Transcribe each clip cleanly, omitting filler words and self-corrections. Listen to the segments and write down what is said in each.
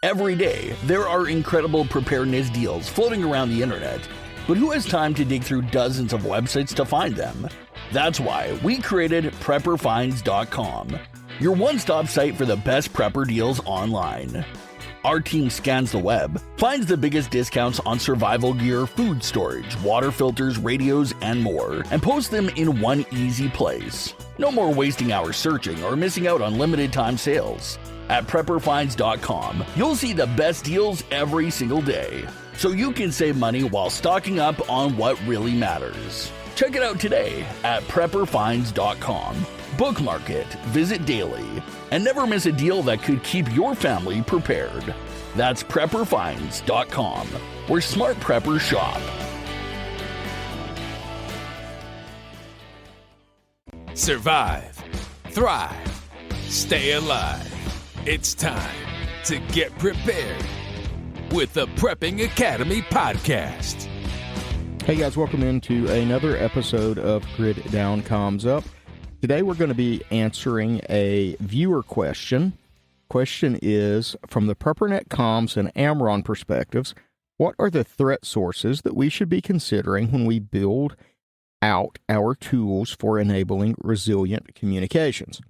Every day, there are incredible preparedness deals floating around the internet, but who has time to dig through dozens of websites to find them? That's why we created PrepperFinds.com, your one-stop site for the best prepper deals online. Our team scans the web, finds the biggest discounts on survival gear, food storage, water filters, radios, and more, and posts them in one easy place. No more wasting hours searching or missing out on limited time sales. At PrepperFinds.com, you'll see the best deals every single day, so you can save money while stocking up on what really matters. Check it out today at PrepperFinds.com. Bookmark it, visit daily, and never miss a deal that could keep your family prepared. That's PrepperFinds.com, where smart preppers shop. Survive, thrive, stay alive. It's time to get prepared with the Prepping Academy podcast. Hey guys, welcome into another episode of Grid Down Comms Up. Today we're going to be answering a viewer question. Question is, from the PrepperNet comms and Amron perspectives, what are the threat sources that we should be considering when we build out our tools for enabling resilient communications?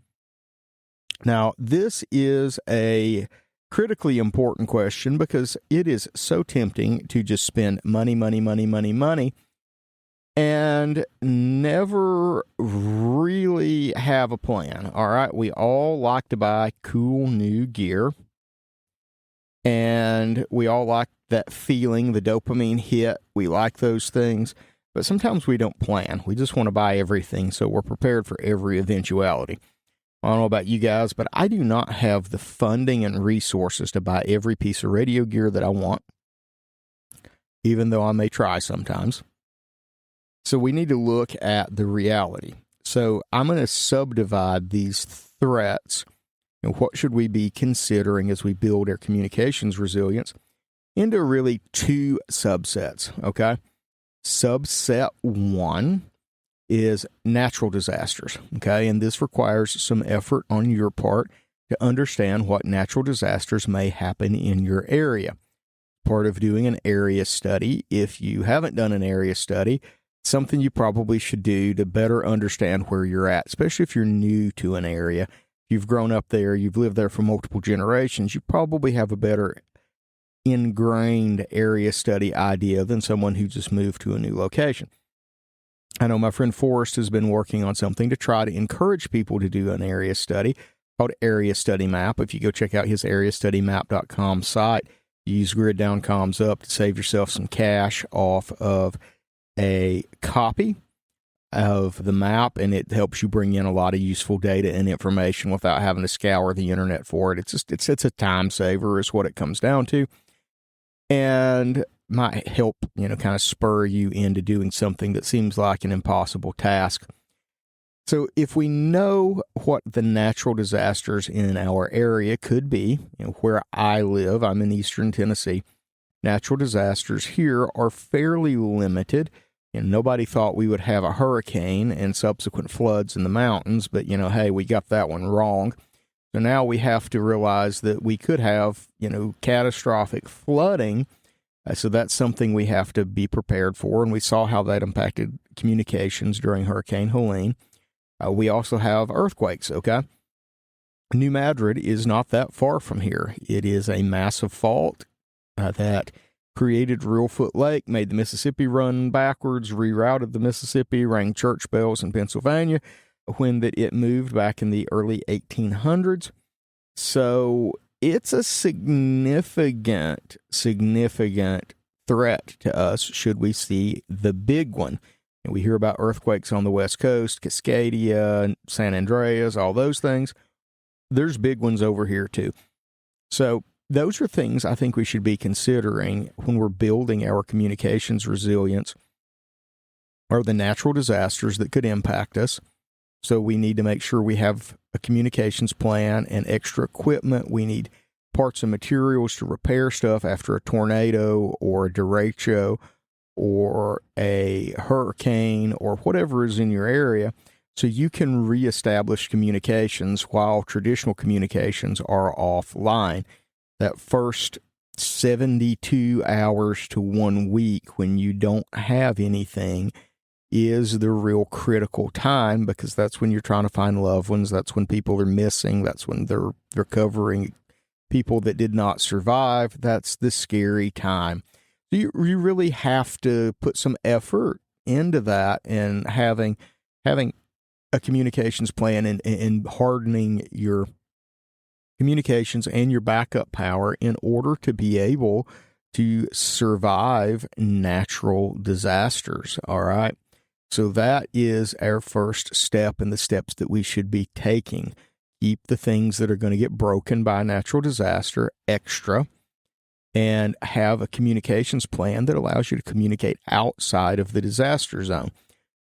Now, this is a critically important question because it is so tempting to just spend money, and never really have a plan. All right, we all like to buy cool new gear, and we all like that feeling, the dopamine hit. We like those things, but sometimes we don't plan. We just want to buy everything, so we're prepared for every eventuality. I don't know about you guys, but I do not have the funding and resources to buy every piece of radio gear that I want, even though I may try sometimes. So we need to look at the reality. So I'm going to subdivide these threats and what should we be considering as we build our communications resilience into really two subsets, okay? Subset 1 is natural disasters, okay? And this requires some effort on your part to understand what natural disasters may happen in your area. Part of doing an area study, if you haven't done an area study, something you probably should do to better understand where you're at, especially if you're new to an area. If you've grown up there, you've lived there for multiple generations, you probably have a better ingrained area study idea than someone who just moved to a new location. I know my friend Forrest has been working on something to try to encourage people to do an area study called Area Study Map. If you go check out his areastudymap.com site, use Grid Down Comms Up to save yourself some cash off of a copy of the map, and it helps you bring in a lot of useful data and information without having to scour the internet for it. It's a time saver is what it comes down to, and might help, kind of spur you into doing something that seems like an impossible task. So if we know what the natural disasters in our area could be, where I live, I'm in eastern Tennessee, natural disasters here are fairly limited. Nobody thought we would have a hurricane and subsequent floods in the mountains, but, hey, we got that one wrong. So now we have to realize that we could have, catastrophic flooding. So that's something we have to be prepared for, and we saw how that impacted communications during Hurricane Helene. We also have earthquakes, okay? New Madrid is not that far from here. It is a massive fault that created Reelfoot Lake, made the Mississippi run backwards, rerouted the Mississippi, rang church bells in Pennsylvania when it moved back in the early 1800s. So it's a significant threat to us should we see the big one. And we hear about earthquakes on the West Coast, Cascadia, San Andreas, all those things. There's big ones over here too. So those are things I think we should be considering when we're building our communications resilience, are the natural disasters that could impact us. So we need to make sure we have a communications plan and extra equipment. We need parts and materials to repair stuff after a tornado or a derecho or a hurricane or whatever is in your area, so you can reestablish communications while traditional communications are offline. that first 72 hours to 1 week when you don't have anything is the real critical time, because that's when you're trying to find loved ones. That's when people are missing. That's when they're recovering people that did not survive. That's the scary time. You really have to put some effort into that, and having a communications plan and hardening your communications and your backup power in order to be able to survive natural disasters. All right. So that is our first step, and the steps that we should be taking. Keep the things that are going to get broken by a natural disaster extra, and have a communications plan that allows you to communicate outside of the disaster zone.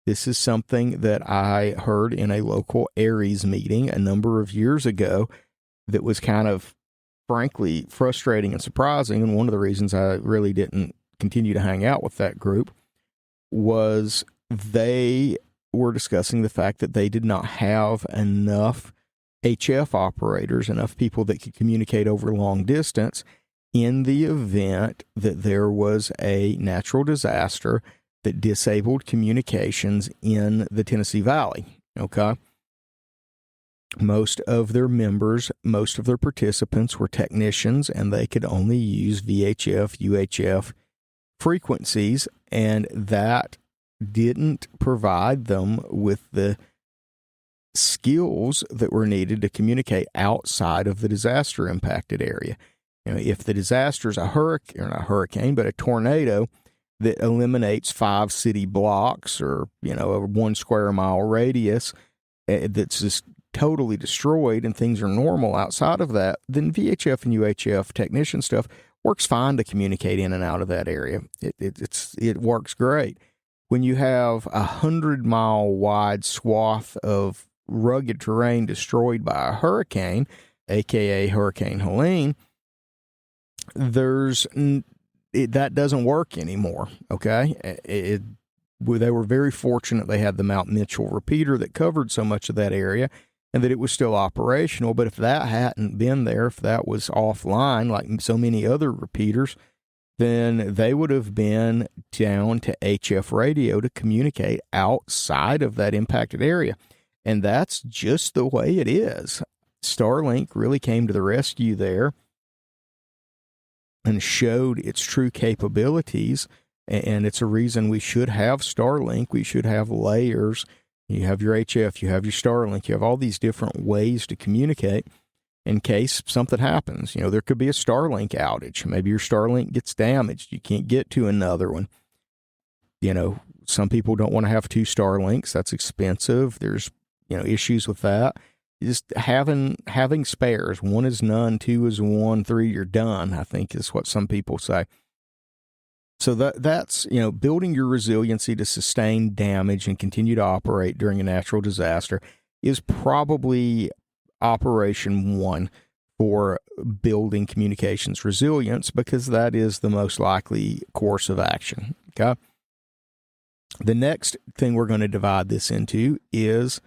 This is something that I heard in a local ARES meeting a number of years ago that was kind of, frankly, frustrating and surprising. And one of the reasons I really didn't continue to hang out with that group was they were discussing the fact that they did not have enough HF operators, enough people that could communicate over long distance in the event that there was a natural disaster that disabled communications in the Tennessee Valley. Okay. Most of their members, most of their participants were technicians, and they could only use VHF, UHF frequencies, and that didn't provide them with the skills that were needed to communicate outside of the disaster impacted area. You know, if the disaster is a hurricane, or not a hurricane, but a tornado that eliminates 5 city blocks, or, you know, a 1 square mile radius that's just totally destroyed, and things are normal outside of that, then VHF and UHF technician stuff works fine to communicate in and out of that area. It works great. When you have 100-mile wide swath of rugged terrain destroyed by a hurricane, aka Hurricane Helene, that doesn't work anymore. Okay, they were very fortunate they had the Mount Mitchell repeater that covered so much of that area, and that it was still operational. But if that hadn't been there, if that was offline, like so many other repeaters, then they would have been down to HF radio to communicate outside of that impacted area. And that's just the way it is. Starlink really came to the rescue there and showed its true capabilities. And it's a reason we should have Starlink. We should have layers. You have your HF, you have your Starlink, you have all these different ways to communicate in case something happens. You know, there could be a Starlink outage. Maybe your Starlink gets damaged. You can't get to another one. You know, some people don't want to have 2 Starlinks. That's expensive. There's, you know, issues with that. Just having spares. 1 is none, 2 is 1, 3 you're done, I think is what some people say. So that's, you know, building your resiliency to sustain damage and continue to operate during a natural disaster is probably operation 1 for building communications resilience, because that is the most likely course of action. Okay. The next thing we're going to divide this into is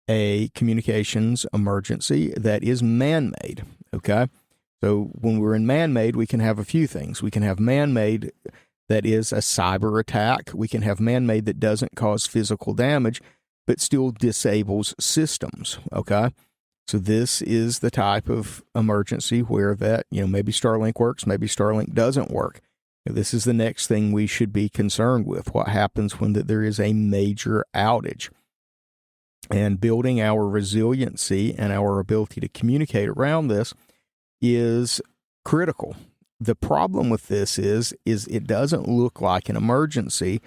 a communications emergency that is man-made. Okay. So when we're in man-made, we can have a few things. We can have man-made that is a cyber attack. We can have man-made that doesn't cause physical damage, but still disables systems. Okay. So this is the type of emergency where that, you know, maybe Starlink works, maybe Starlink doesn't work. This is the next thing we should be concerned with. What happens when there is a major outage? And building our resiliency and our ability to communicate around this is critical. The problem with this is it doesn't look like an emergency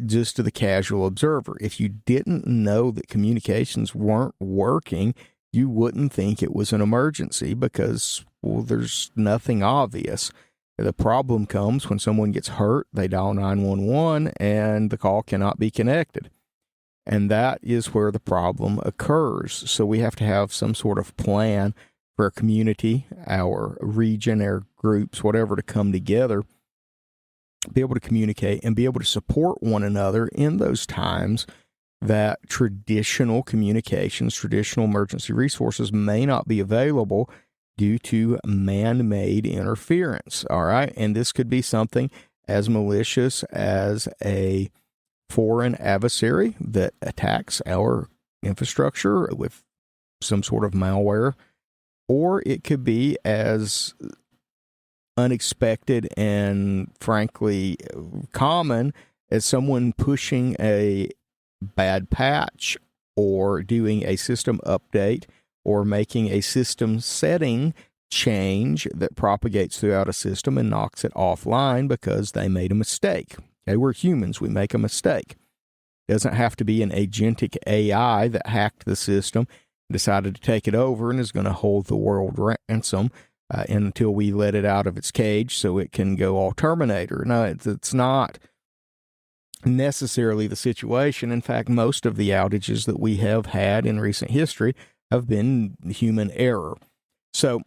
just to the casual observer. If you didn't know that communications weren't working, you wouldn't think it was an emergency because, well, there's nothing obvious. The problem comes when someone gets hurt, they dial 911, and the call cannot be connected. And that is where the problem occurs. So we have to have some sort of plan for our community, our region, our groups, whatever, to come together, be able to communicate, and be able to support one another in those times that traditional communications, traditional emergency resources may not be available, due to man-made interference, all right? And this could be something as malicious as a foreign adversary that attacks our infrastructure with some sort of malware, or it could be as unexpected and frankly common as someone pushing a bad patch or doing a system update or making a system setting change that propagates throughout a system and knocks it offline because they made a mistake. Okay, we're humans. We make a mistake. It doesn't have to be an agentic AI that hacked the system, decided to take it over, and is going to hold the world ransom until we let it out of its cage so it can go all Terminator. No, it's not necessarily the situation. In fact, most of the outages that we have had in recent history have been human error. So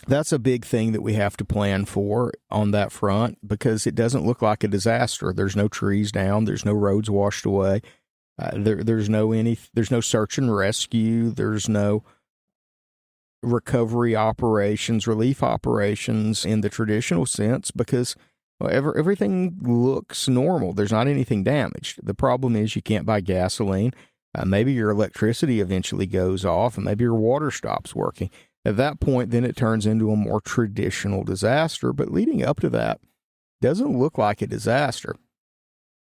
that's a big thing that we have to plan for on that front, because it doesn't look like a disaster. There's no trees down. There's no roads washed away. There's no search and rescue. There's no recovery operations, relief operations in the traditional sense, because everything looks normal. There's not anything damaged. The problem is you can't buy gasoline. Maybe your electricity eventually goes off, and maybe your water stops working. At that point, then it turns into a more traditional disaster. But leading up to that, doesn't look like a disaster.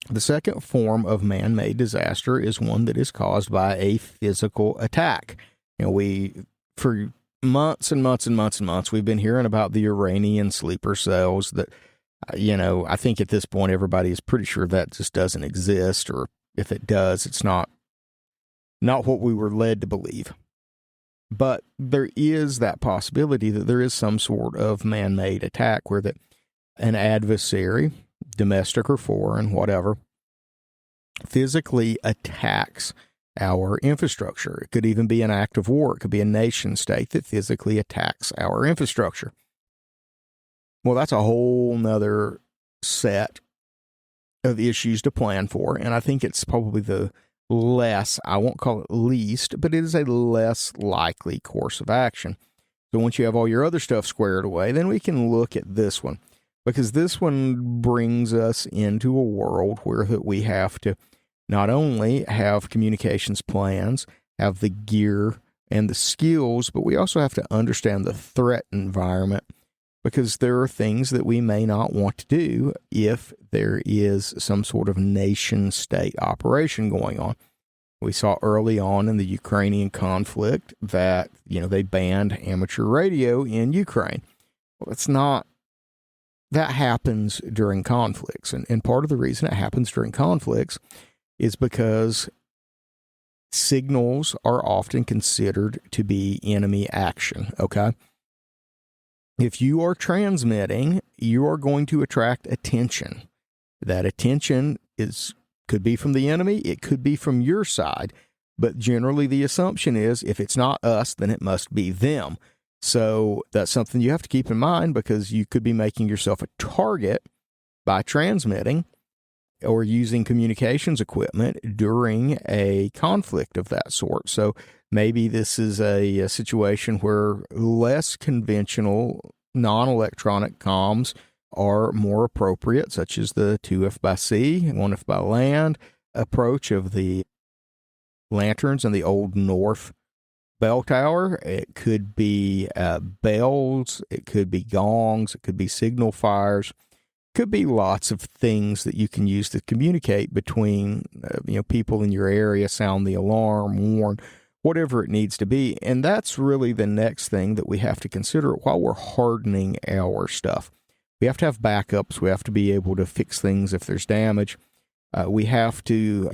The second form of man-made disaster is one that is caused by a physical attack. For months and months and months and months, we've been hearing about the Iranian sleeper cells that, I think at this point everybody is pretty sure that just doesn't exist, or if it does, it's not what we were led to believe. But there is that possibility that there is some sort of man-made attack where an adversary, domestic or foreign, whatever, physically attacks our infrastructure. It could even be an act of war. It could be a nation state that physically attacks our infrastructure. Well, that's a whole nother set of issues to plan for, and I think it's probably the less, I won't call it least, but it is a less likely course of action. So once you have all your other stuff squared away, then we can look at this one, because this one brings us into a world where we have to not only have communications plans, have the gear and the skills, but we also have to understand the threat environment, because there are things that we may not want to do if there is some sort of nation-state operation going on. We saw early on in the Ukrainian conflict that, they banned amateur radio in Ukraine. Well, it's not. That happens during conflicts. And part of the reason it happens during conflicts is because signals are often considered to be enemy action, okay? If you are transmitting, you are going to attract attention. That attention could be from the enemy, it could be from your side, but generally the assumption is if it's not us, then it must be them. So that's something you have to keep in mind, because you could be making yourself a target by transmitting or using communications equipment during a conflict of that sort. So maybe this is a situation where less conventional non-electronic comms are more appropriate, such as the 2F by sea, 1F by land approach of the lanterns and the Old North bell tower. It could be bells, it could be gongs, it could be signal fires, it could be lots of things that you can use to communicate between people in your area, sound the alarm, warn, whatever it needs to be. And that's really the next thing that we have to consider while we're hardening our stuff. We have to have backups. We have to be able to fix things if there's damage. We have to,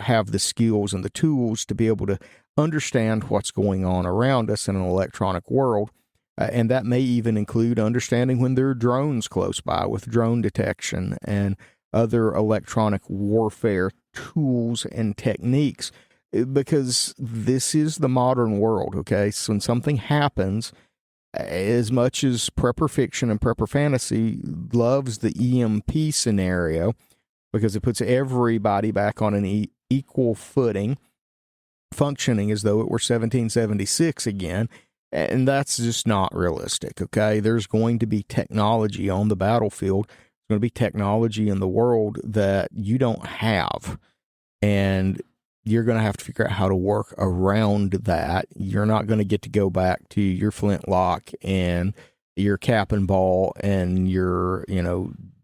have the skills and the tools to be able to understand what's going on around us in an electronic world. And that may even include understanding when there are drones close by with drone detection and other electronic warfare tools and techniques, because this is the modern world, okay? So when something happens, as much as prepper fiction and prepper fantasy loves the EMP scenario, because it puts everybody back on an equal footing, functioning as though it were 1776 again, And that's just not realistic, okay? There's going to be technology on the battlefield. There's going to be technology in the world that you don't have. And you're going to have to figure out how to work around that. You're not going to get to go back to your flintlock and your cap and ball and your,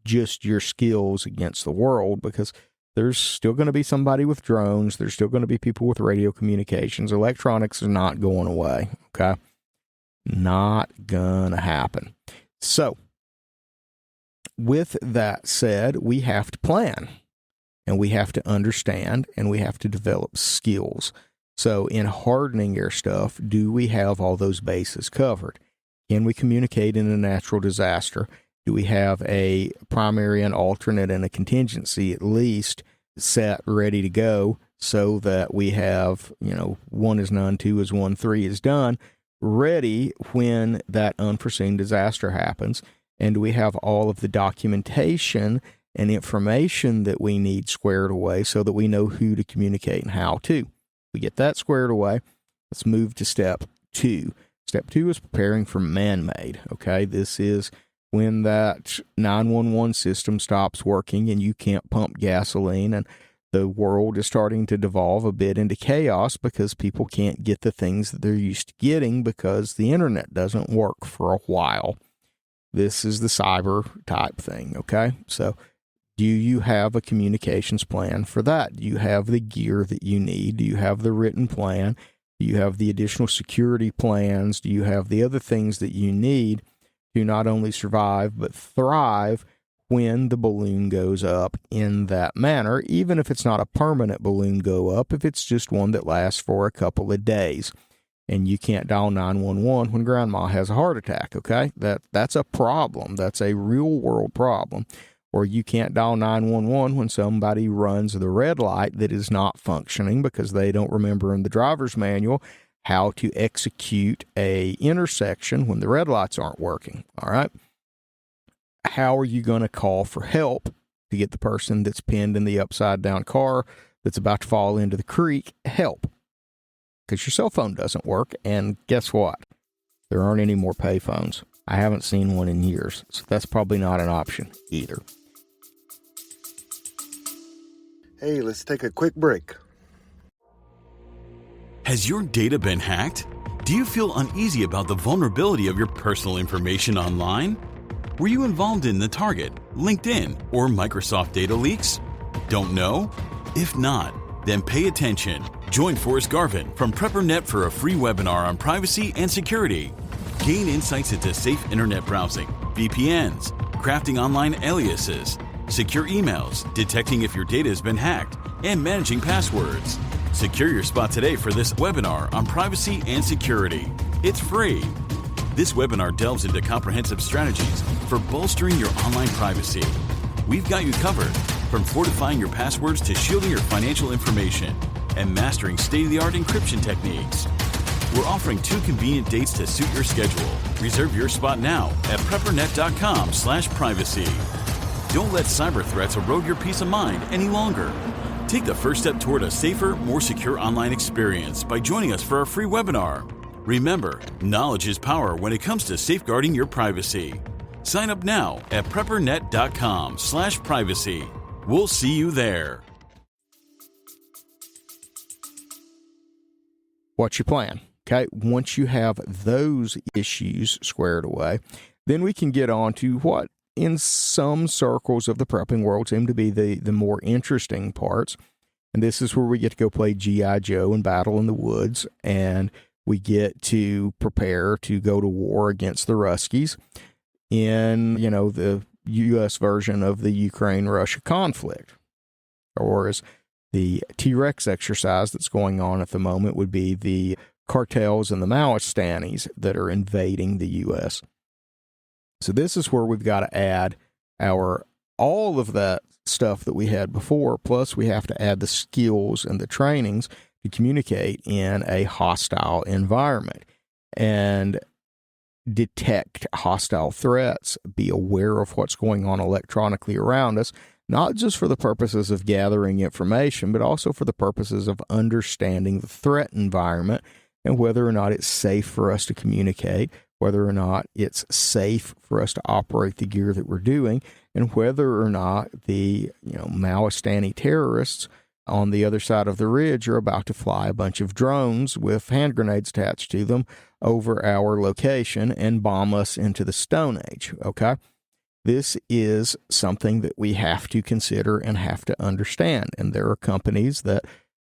just your skills against the world, because there's still going to be somebody with drones. There's still going to be people with radio communications. Electronics is not going away, okay? Not going to happen. So, with that said, we have to plan. And we have to understand, and we have to develop skills. So in hardening your stuff, do we have all those bases covered? Can we communicate in a natural disaster? Do we have a primary, an alternate, and a contingency at least set, ready to go, so that we have, 1 is none, 2 is 1, 3 is done, ready when that unforeseen disaster happens? And do we have all of the documentation and information that we need squared away so that we know who to communicate and how to? We get that squared away. Let's move to step 2. Step 2 is preparing for man-made. Okay, this is when that 911 system stops working and you can't pump gasoline, and the world is starting to devolve a bit into chaos because people can't get the things that they're used to getting because the internet doesn't work for a while. This is the cyber type thing. Okay, so do you have a communications plan for that? Do you have the gear that you need? Do you have the written plan? Do you have the additional security plans? Do you have the other things that you need to not only survive but thrive when the balloon goes up in that manner, even if it's not a permanent balloon go up, if it's just one that lasts for a couple of days and you can't dial 911 when grandma has a heart attack, okay? That's a problem. That's a real world problem. Or you can't dial 911 when somebody runs the red light that is not functioning because they don't remember in the driver's manual how to execute a intersection when the red lights aren't working, all right? How are you going to call for help to get the person that's pinned in the upside-down car that's about to fall into the creek help? Because your cell phone doesn't work, and guess what? There aren't any more payphones. I haven't seen one in years, so that's probably not an option either. Hey, let's take a quick break. Has your data been hacked? Do you feel uneasy about the vulnerability of your personal information online? Were you involved in the Target, LinkedIn, or Microsoft data leaks? Don't know? If not, then pay attention. Join Forrest Garvin from PrepperNet for a free webinar on privacy and security. Gain insights into safe internet browsing, VPNs, crafting online aliases, secure emails, detecting if your data has been hacked, and managing passwords. Secure your spot today for this webinar on privacy and security. It's free. This webinar delves into comprehensive strategies for bolstering your online privacy. We've got you covered, from fortifying your passwords to shielding your financial information and mastering state-of-the-art encryption techniques. We're offering 2 convenient dates to suit your schedule. Reserve your spot now at PrepperNet.com/privacy. Don't let cyber threats erode your peace of mind any longer. Take the first step toward a safer, more secure online experience by joining us for our free webinar. Remember, knowledge is power when it comes to safeguarding your privacy. Sign up now at PrepperNet.com/privacy. We'll see you there. What's your plan? Okay, once you have those issues squared away, then we can get on to what in some circles of the prepping world seem to be the more interesting parts. And this is where we get to go play G.I. Joe and battle in the woods, and we get to prepare to go to war against the Ruskies in, the U.S. version of the Ukraine-Russia conflict. Or as the T-Rex exercise that's going on at the moment would be the cartels and the Maoistanis that are invading the U.S. So this is where we've got to add all of that stuff that we had before, plus we have to add the skills and the trainings to communicate in a hostile environment and detect hostile threats, be aware of what's going on electronically around us, not just for the purposes of gathering information, but also for the purposes of understanding the threat environment and whether or not it's safe for us to communicate, whether or not it's safe for us to operate the gear that we're doing, and whether or not the Maoistani terrorists on the other side of the ridge are about to fly a bunch of drones with hand grenades attached to them over our location and bomb us into the Stone Age, okay? This is something that we have to consider and have to understand. And there are companies that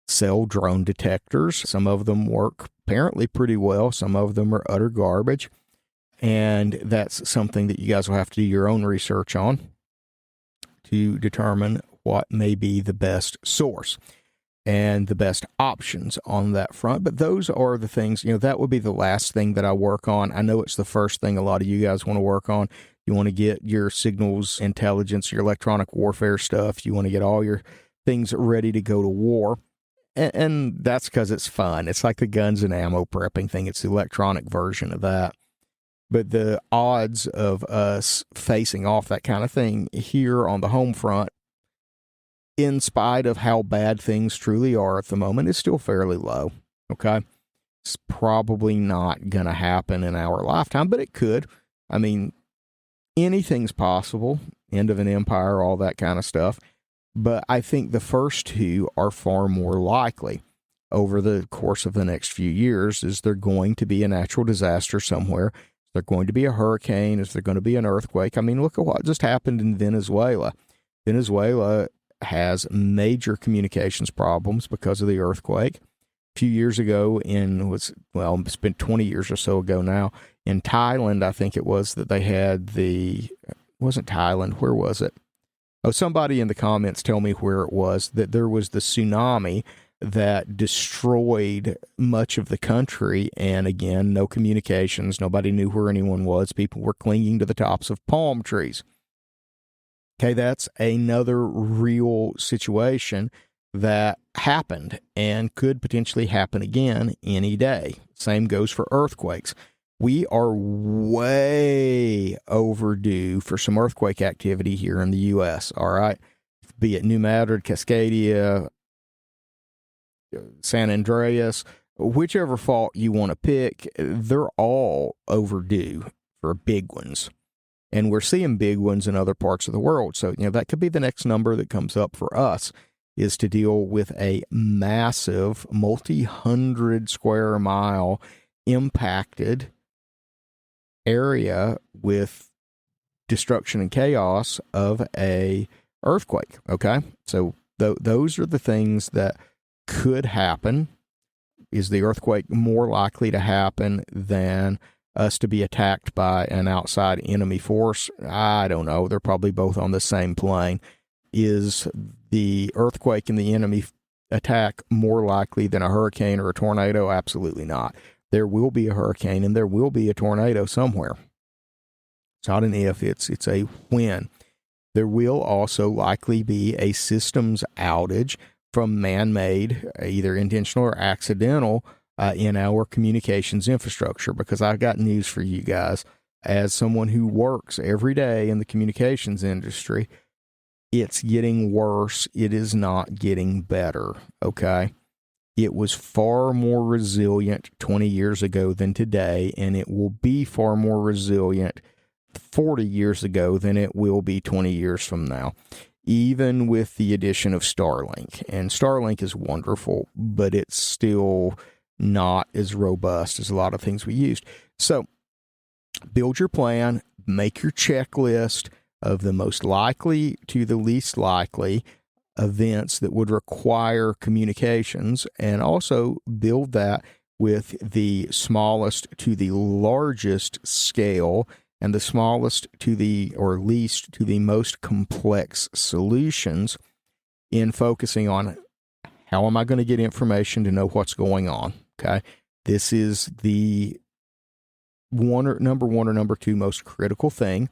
sell drone detectors. Some of them work apparently pretty well. Some of them are utter garbage. And that's something that you guys will have to do your own research on to determine what may be the best source and the best options on that front. But those are the things, that would be the last thing that I work on. I know it's the first thing a lot of you guys want to work on. You want to get your signals intelligence, your electronic warfare stuff. You want to get all your things ready to go to war. And that's because it's fun. It's like the guns and ammo prepping thing. It's the electronic version of that. But the odds of us facing off that kind of thing here on the home front, in spite of how bad things truly are at the moment, is still fairly low, okay? It's probably not going to happen in our lifetime, but it could. I mean, anything's possible, end of an empire, all that kind of stuff. But I think the first two are far more likely over the course of the next few years. Is there going to be a natural disaster somewhere? Is there going to be a hurricane? Is there going to be an earthquake? I mean, look at what just happened in Venezuela. Venezuela has major communications problems because of the earthquake. A few years ago it's been 20 years or so ago now, in Thailand, I think it was, that they had wasn't Thailand, where was it? Oh, somebody in the comments tell me where it was, that there was the tsunami that destroyed much of the country. And again, no communications. Nobody knew where anyone was. People were clinging to the tops of palm trees. Okay, that's another real situation that happened and could potentially happen again any day. Same goes for earthquakes. We are way overdue for some earthquake activity here in the U.S., all right? Be it New Madrid, Cascadia, San Andreas, whichever fault you want to pick, they're all overdue for big ones. And we're seeing big ones in other parts of the world. So, that could be the next number that comes up for us, is to deal with a massive multi-hundred square mile impacted area with destruction and chaos of a earthquake. Okay. So those are the things that could happen. Is the earthquake more likely to happen than us to be attacked by an outside enemy force? I don't know. They're probably both on the same plane. Is the earthquake and the enemy attack more likely than a hurricane or a tornado? Absolutely not. There will be a hurricane and there will be a tornado somewhere. It's not an if, it's a when. There will also likely be a systems outage from man-made, either intentional or accidental, in our communications infrastructure. Because I've got news for you guys. As someone who works every day in the communications industry, it's getting worse. It is not getting better, okay? It was far more resilient 20 years ago than today, and it will be far more resilient 40 years ago than it will be 20 years from now, even with the addition of Starlink. And Starlink is wonderful, but it's still not as robust as a lot of things we used. So build your plan, make your checklist of the most likely to the least likely events that would require communications, and also build that with the smallest to the largest scale and the smallest to the, or least to the most complex solutions, in focusing on how am I going to get information to know what's going on. Okay. This is the number one or number two most critical thing.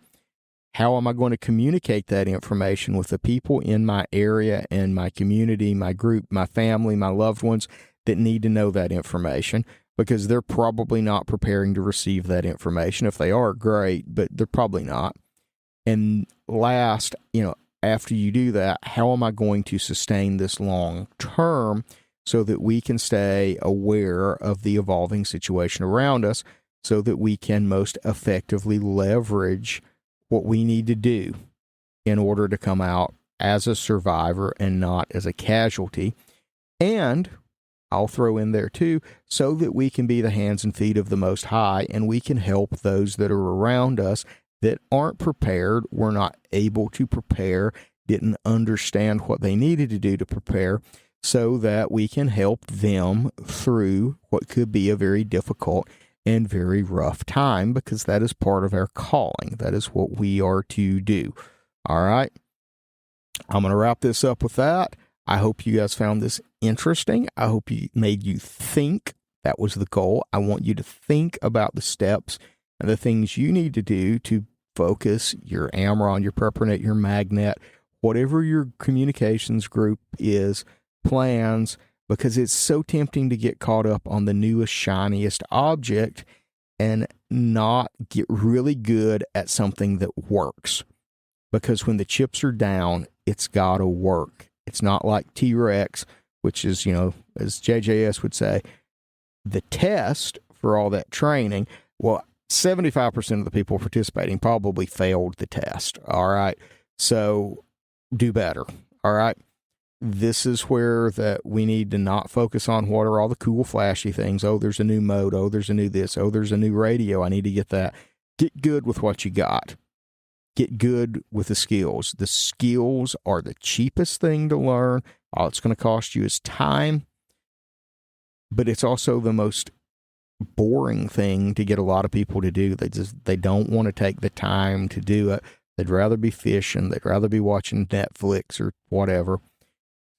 How am I going to communicate that information with the people in my area and my community, my group, my family, my loved ones that need to know that information? Because they're probably not preparing to receive that information. If they are, great, but they're probably not. And last, after you do that, how am I going to sustain this long term so that we can stay aware of the evolving situation around us, so that we can most effectively leverage what we need to do in order to come out as a survivor and not as a casualty. And I'll throw in there too, so that we can be the hands and feet of the Most High, and we can help those that are around us that aren't prepared, were not able to prepare, didn't understand what they needed to do to prepare, so that we can help them through what could be a very difficult and very rough time, because that is part of our calling. That is what we are to do. All right. I'm going to wrap this up with that. I hope you guys found this interesting. I hope it made you think. That was the goal. I want you to think about the steps and the things you need to do to focus your Amron, your PrepperNet, your Magnet, whatever your communications group is, plans, because it's so tempting to get caught up on the newest, shiniest object and not get really good at something that works. Because when the chips are down, it's got to work. It's not like T-Rex, which is, as JJS would say, the test for all that training. Well, 75% of the people participating probably failed the test. All right. So do better. All right. This is where that we need to not focus on what are all the cool, flashy things. Oh, there's a new mode. Oh, there's a new this. Oh, there's a new radio. I need to get that. Get good with what you got. Get good with the skills. The skills are the cheapest thing to learn. All it's going to cost you is time, but it's also the most boring thing to get a lot of people to do. They don't want to take the time to do it. They'd rather be fishing. They'd rather be watching Netflix or whatever.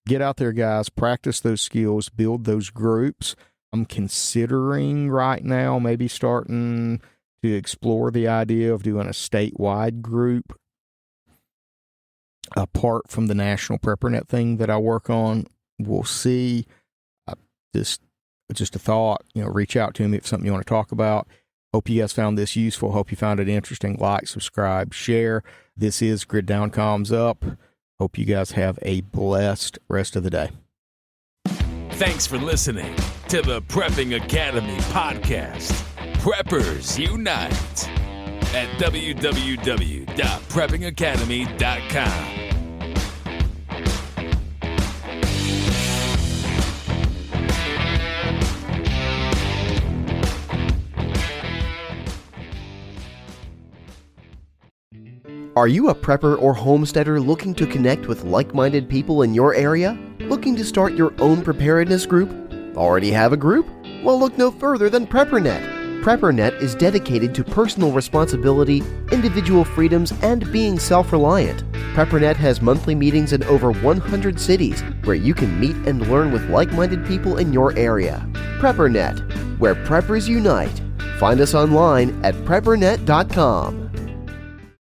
Get out there, guys. Practice those skills. Build those groups. I'm considering right now maybe starting to explore the idea of doing a statewide group apart from the national PrepperNet thing that I work on. We'll see. Just a thought, reach out to me if something you want to talk about. Hope you guys found this useful. Hope you found it interesting. Like, subscribe, share. This is Grid Down Comms Up. Hope you guys have a blessed rest of the day. Thanks for listening to the Prepping Academy podcast. Preppers Unite at www.preppingacademy.com. Are you a prepper or homesteader looking to connect with like-minded people in your area? Looking to start your own preparedness group? Already have a group? Well, look no further than PrepperNet. PrepperNet is dedicated to personal responsibility, individual freedoms, and being self-reliant. PrepperNet has monthly meetings in over 100 cities where you can meet and learn with like-minded people in your area. PrepperNet, where preppers unite. Find us online at PrepperNet.com.